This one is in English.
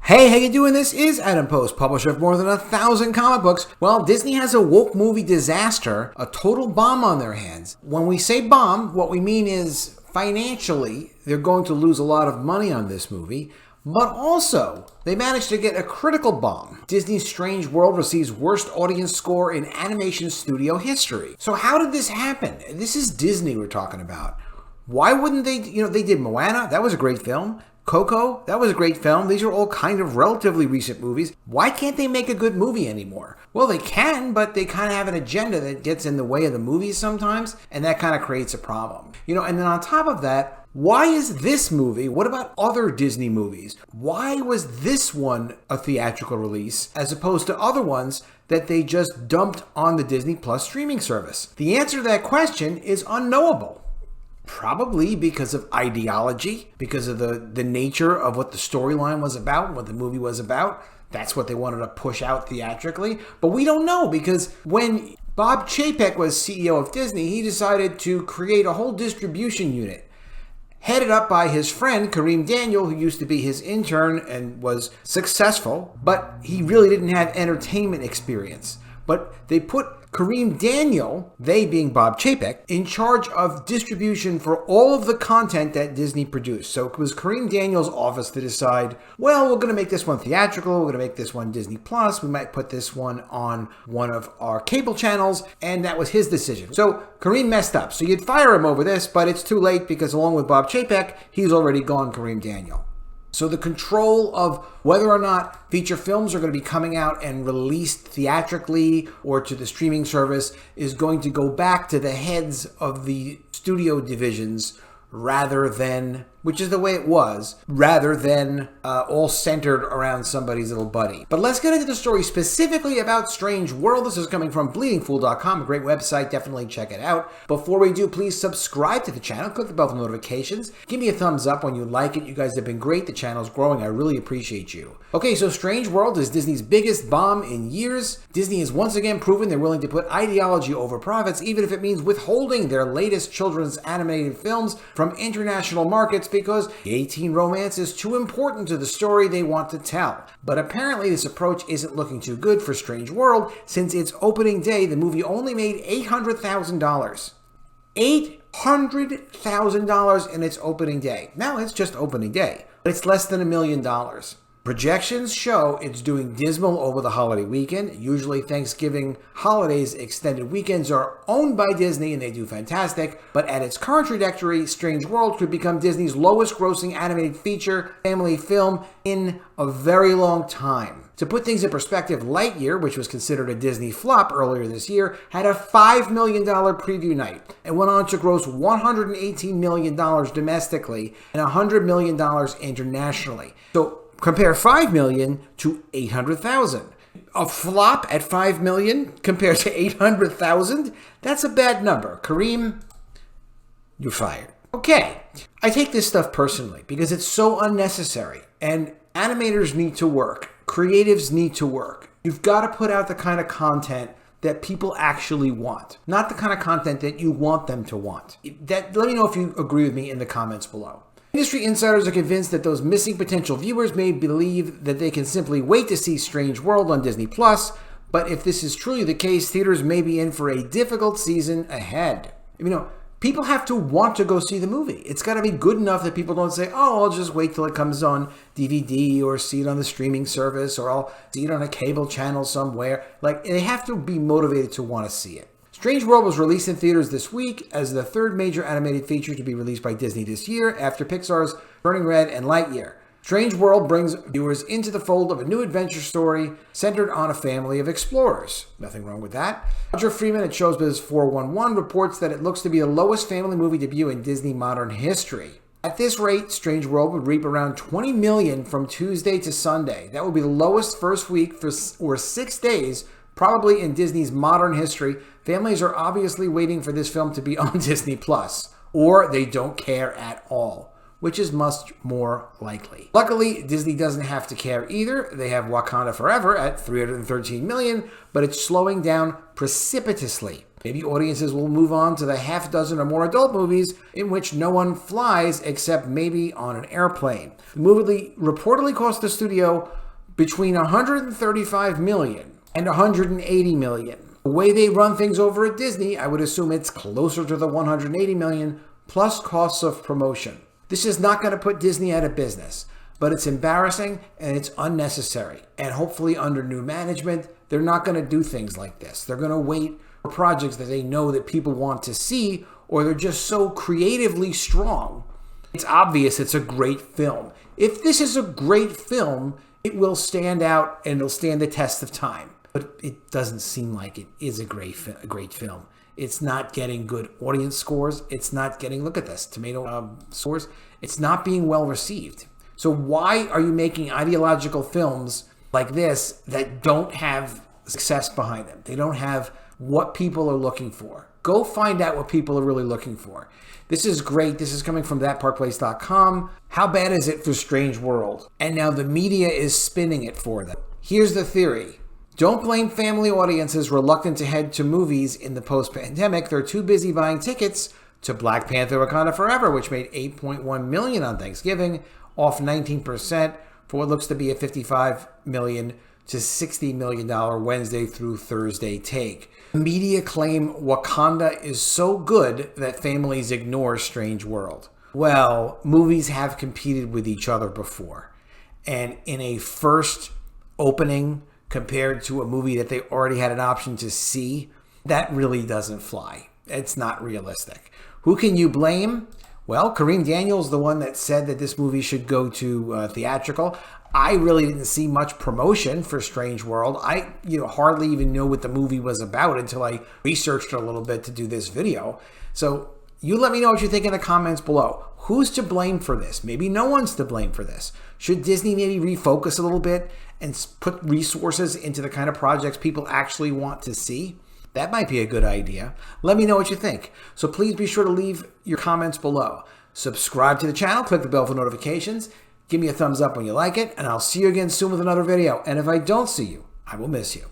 Hey, how you doing? This is Adam Post, publisher of more than 1,000 comic books. Well, Disney has a woke movie disaster, a total bomb on their hands. When we say bomb, what we mean is financially, they're going to lose a lot of money on this movie. But also, they managed to get a critical bomb. Disney's Strange World receives worst audience score in animation studio history. So how did this happen? This is Disney we're talking about. Why wouldn't they, they did Moana, that was a great film. Coco, that was a great film. These are all kind of relatively recent movies. Why can't they make a good movie anymore? Well, they can, but they kind of have an agenda that gets in the way of the movies sometimes, and that kind of creates a problem. And then on top of that, why is this movie, what about other Disney movies? Why was this one a theatrical release as opposed to other ones that they just dumped on the Disney Plus streaming service? The answer to that question is unknowable. Probably because of ideology, because of the nature of what the storyline was about, what the movie was about. That's what they wanted to push out theatrically. But we don't know, because when Bob Chapek was CEO of Disney, he decided to create a whole distribution unit headed up by his friend Kareem Daniel, who used to be his intern and was successful, but he really didn't have entertainment experience. But they put Kareem Daniel, they being Bob Chapek, in charge of distribution for all of the content that Disney produced. So it was Kareem Daniel's office to decide, well, we're going to make this one theatrical, we're going to make this one Disney Plus, we might put this one on one of our cable channels, and that was his decision. So Kareem messed up. So you'd fire him over this, but it's too late because along with Bob Chapek, he's already gone, Kareem Daniel. So the control of whether or not feature films are going to be coming out and released theatrically or to the streaming service is going to go back to the heads of the studio divisions rather than, which is the way it was, rather than all centered around somebody's little buddy. But let's get into the story specifically about Strange World. This is coming from bleedingfool.com, a great website. Definitely check it out. Before we do, please subscribe to the channel. Click the bell for notifications. Give me a thumbs up when you like it. You guys have been great. The channel's growing. I really appreciate you. Okay, so Strange World is Disney's biggest bomb in years. Disney has once again proven they're willing to put ideology over profits, even if it means withholding their latest children's animated films from international markets because gay teen romance is too important to the story they want to tell. But apparently this approach isn't looking too good for Strange World. Since its opening day, the movie only made $800,000. $800,000 in its opening day. Now it's just opening day, but it's less than $1 million. Projections show it's doing dismal over the holiday weekend. Usually Thanksgiving holidays extended weekends are owned by Disney and they do fantastic. But at its current trajectory, Strange World could become Disney's lowest grossing animated feature family film in a very long time. To put things in perspective, Lightyear, which was considered a Disney flop earlier this year, had a $5 million preview night and went on to gross $118 million domestically and $100 million internationally. So compare $5 million to $800,000. A flop at $5 million compared to $800,000? That's a bad number. Kareem, you're fired. Okay, I take this stuff personally because it's so unnecessary. And animators need to work. Creatives need to work. You've got to put out the kind of content that people actually want, not the kind of content that you want them to want. Let me know if you agree with me in the comments below. Industry insiders are convinced that those missing potential viewers may believe that they can simply wait to see Strange World on Disney Plus, but if this is truly the case, theaters may be in for a difficult season ahead. People have to want to go see the movie. It's got to be good enough that people don't say, oh, I'll just wait till it comes on DVD or see it on the streaming service or I'll see it on a cable channel somewhere. They have to be motivated to want to see it. Strange World was released in theaters this week as the third major animated feature to be released by Disney this year after Pixar's Turning Red and Lightyear. Strange World brings viewers into the fold of a new adventure story centered on a family of explorers. Nothing wrong with that. Roger Freeman at Showbiz 411 reports that it looks to be the lowest family movie debut in Disney modern history. At this rate, Strange World would reap around $20 million from Tuesday to Sunday. That would be the lowest first week for 6 days, probably in Disney's modern history. Families are obviously waiting for this film to be on Disney Plus, or they don't care at all, which is much more likely. Luckily, Disney doesn't have to care either. They have Wakanda Forever at $313 million, but it's slowing down precipitously. Maybe audiences will move on to the half dozen or more adult movies in which no one flies except maybe on an airplane. The movie reportedly cost the studio between $135 million and $180 million. The way they run things over at Disney, I would assume it's closer to the $180 million plus costs of promotion. This is not going to put Disney out of business, but it's embarrassing and it's unnecessary. And hopefully under new management, they're not going to do things like this. They're going to wait for projects that they know that people want to see, or they're just so creatively strong. It's obvious it's a great film. If this is a great film, it will stand out and it'll stand the test of time. But it doesn't seem like it is a great film. It's not getting good audience scores. It's not getting, look at this, tomato scores. It's not being well received. So why are you making ideological films like this that don't have success behind them? They don't have what people are looking for. Go find out what people are really looking for. This is great. This is coming from thatparkplace.com. How bad is it for Strange World? And now the media is spinning it for them. Here's the theory. Don't blame family audiences reluctant to head to movies in the post-pandemic. They're too busy buying tickets to Black Panther: Wakanda Forever, which made $8.1 million on Thanksgiving, off 19% for what looks to be a $55 million to $60 million Wednesday through Thursday take. Media claim Wakanda is so good that families ignore Strange World. Well, movies have competed with each other before. And in a first opening compared to a movie that they already had an option to see, that really doesn't fly. It's not realistic. Who can you blame? Well, Kareem Daniel is the one that said that this movie should go to theatrical. I really didn't see much promotion for Strange World. I hardly even know what the movie was about until I researched it a little bit to do this video. So you let me know what you think in the comments below. Who's to blame for this? Maybe no one's to blame for this. Should Disney maybe refocus a little bit and put resources into the kind of projects people actually want to see? That might be a good idea. Let me know what you think. So please be sure to leave your comments below. Subscribe to the channel, click the bell for notifications, give me a thumbs up when you like it, and I'll see you again soon with another video. And if I don't see you, I will miss you.